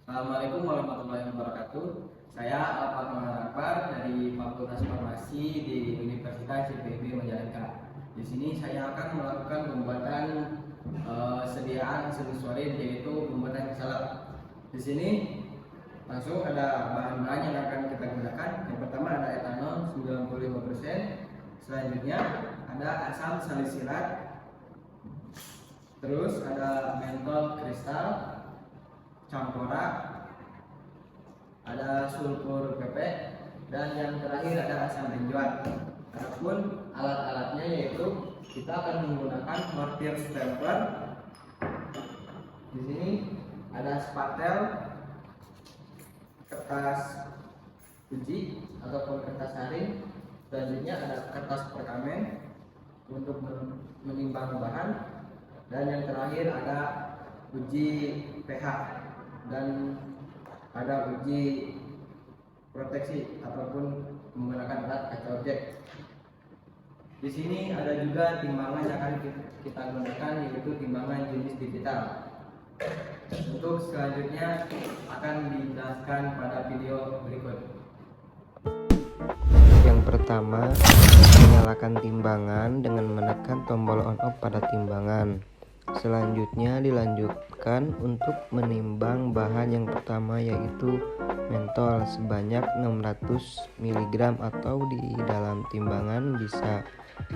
Assalamualaikum warahmatullahi wabarakatuh. Saya Alfat Akbar dari Fakultas Farmasi di Universitas IPB Majalengka. Di sini saya akan melakukan pembuatan sediaan solusolid, yaitu pembuatan salep. Di sini langsung ada bahan-bahan yang akan kita gunakan. Yang pertama ada etanol 95%. Selanjutnya ada asam salisilat. Terus ada mentol kristal, campora, ada sulfur PP, dan yang terakhir ada asam benzoat. Adapun alat-alatnya yaitu kita akan menggunakan mortir stempler. Di sini ada spatel, kertas uji ataupun kertas saring. Selanjutnya ada kertas perkamen untuk menimbang bahan, dan yang terakhir ada uji pH dan ada uji proteksi ataupun menggunakan alat kaca objek. Di sini ada juga timbangan yang akan kita gunakan, yaitu timbangan jenis digital. Untuk selanjutnya akan dijelaskan pada video berikut. Yang pertama, menyalakan timbangan dengan menekan tombol on off pada timbangan. Selanjutnya dilanjutkan untuk menimbang bahan yang pertama, yaitu mentol sebanyak 600 mg, atau di dalam timbangan bisa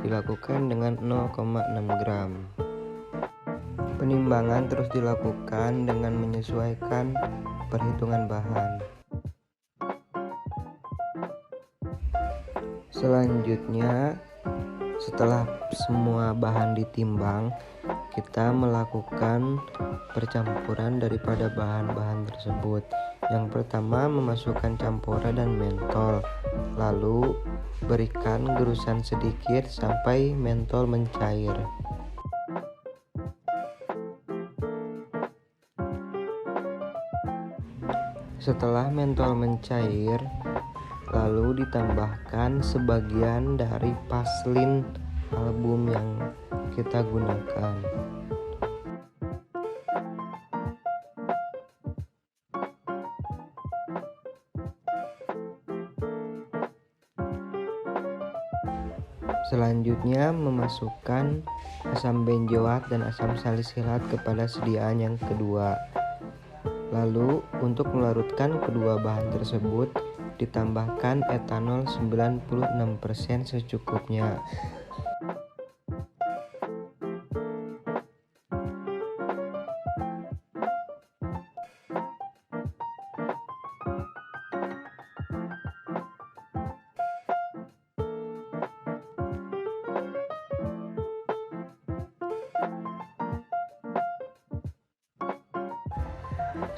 dilakukan dengan 0,6 gram. Penimbangan terus dilakukan dengan menyesuaikan perhitungan bahan. Selanjutnya, setelah semua bahan ditimbang, kita melakukan percampuran daripada bahan-bahan tersebut. Yang pertama, memasukkan campora dan mentol, lalu berikan gerusan sedikit sampai mentol mencair. Setelah mentol mencair, lalu ditambahkan sebagian dari paslin album yang kita gunakan. Selanjutnya memasukkan asam benzoat dan asam salisilat kepada sediaan yang kedua. Lalu untuk melarutkan kedua bahan tersebut ditambahkan etanol 96% secukupnya.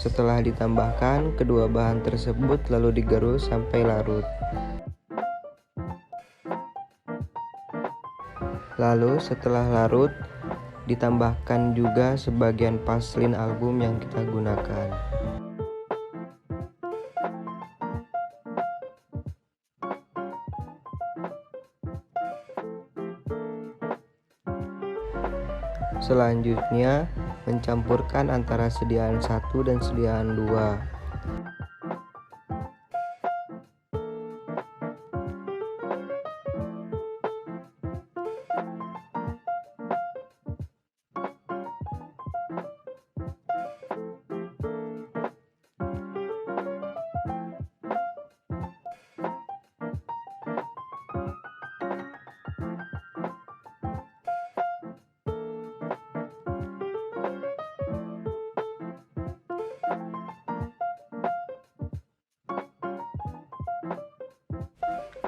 Setelah ditambahkan kedua bahan tersebut lalu digerus sampai larut. Lalu setelah larut ditambahkan juga sebagian paslin album yang kita gunakan. Selanjutnya mencampurkan antara sediaan 1 dan sediaan 2.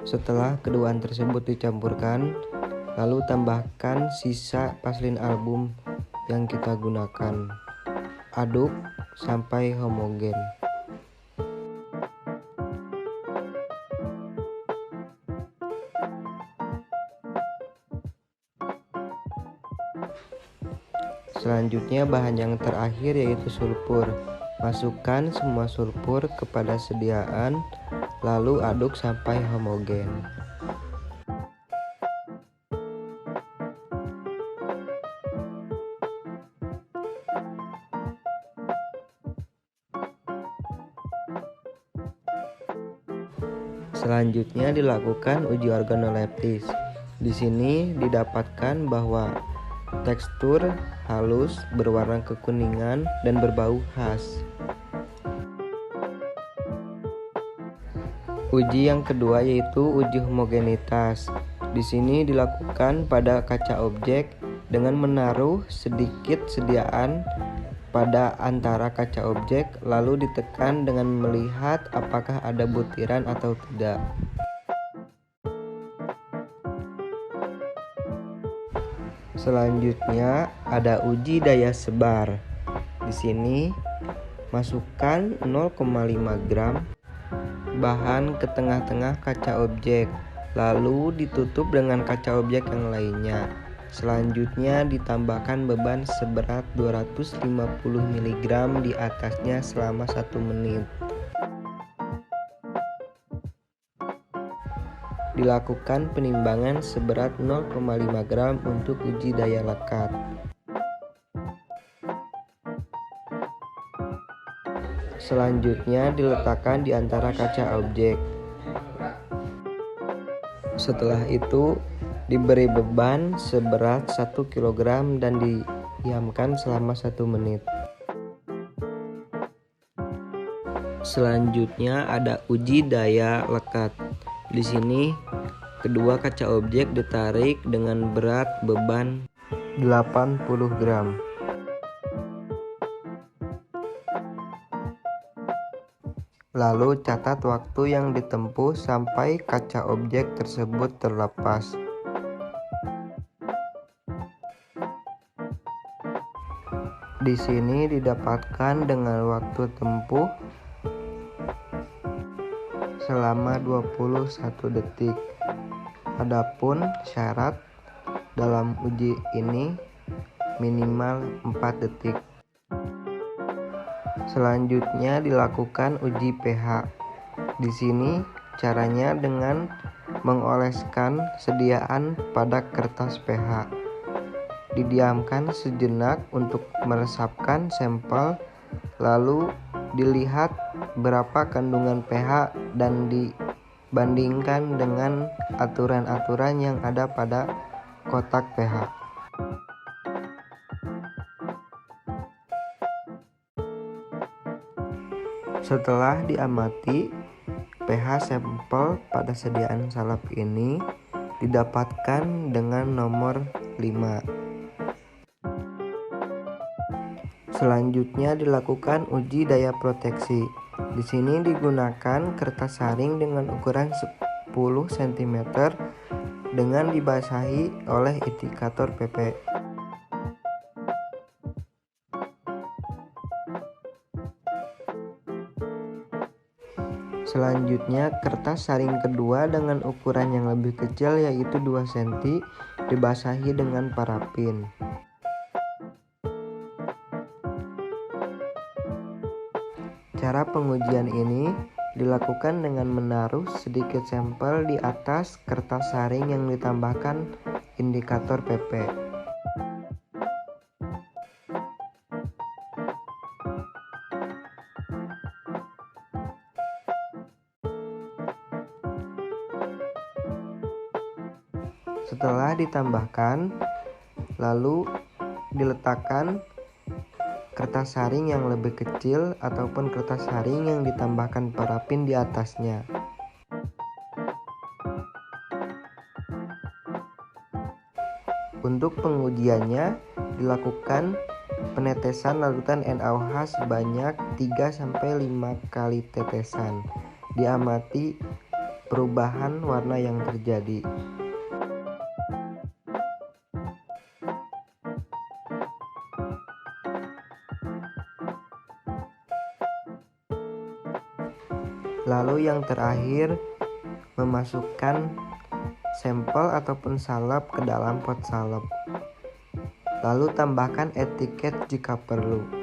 Setelah keduaan tersebut dicampurkan, lalu tambahkan sisa paslin album yang kita gunakan. Aduk sampai homogen. Selanjutnya bahan yang terakhir yaitu sulfur. Masukkan semua sulfur kepada sediaan, lalu aduk sampai homogen. Selanjutnya dilakukan uji organoleptis. Di sini didapatkan bahwa tekstur halus, berwarna kekuningan, dan berbau khas. Uji yang kedua yaitu uji homogenitas. Di sini dilakukan pada kaca objek dengan menaruh sedikit sediaan pada antara kaca objek, lalu ditekan dengan melihat apakah ada butiran atau tidak. Selanjutnya ada uji daya sebar. Di sini masukkan 0,5 gram bahan ke tengah-tengah kaca objek, lalu ditutup dengan kaca objek yang lainnya. Selanjutnya ditambahkan beban seberat 250 mg di atasnya selama 1 menit. Dilakukan penimbangan seberat 0,5 gram untuk uji daya lekat. Selanjutnya diletakkan di antara kaca objek. Setelah itu diberi beban seberat 1 kg dan didiamkan selama 1 menit. Selanjutnya ada uji daya lekat. Di sini kedua kaca objek ditarik dengan berat beban 80 gram. Lalu catat waktu yang ditempuh sampai kaca objek tersebut terlepas. Di sini didapatkan dengan waktu tempuh selama 21 detik. Adapun syarat dalam uji ini minimal 4 detik. Selanjutnya dilakukan uji pH. Di sini caranya dengan mengoleskan sediaan pada kertas pH. Didiamkan sejenak untuk meresapkan sampel, lalu dilihat berapa kandungan pH dan dibandingkan dengan aturan-aturan yang ada pada kotak pH. Setelah diamati, pH sampel pada sediaan salep ini didapatkan dengan nomor 5. Selanjutnya dilakukan uji daya proteksi. Di sini digunakan kertas saring dengan ukuran 10 cm dengan dibasahi oleh indikator PP. Selanjutnya kertas saring kedua dengan ukuran yang lebih kecil yaitu 2 cm dibasahi dengan parafin. Cara pengujian ini dilakukan dengan menaruh sedikit sampel di atas kertas saring yang ditambahkan indikator PP. Setelah ditambahkan, lalu diletakkan kertas saring yang lebih kecil ataupun kertas saring yang ditambahkan parafin di atasnya. Untuk pengujiannya dilakukan penetesan larutan NaOH sebanyak 3-5 kali tetesan. Diamati perubahan warna yang terjadi. Lalu yang terakhir, memasukkan sampel ataupun salep ke dalam pot salep. Lalu tambahkan etiket jika perlu.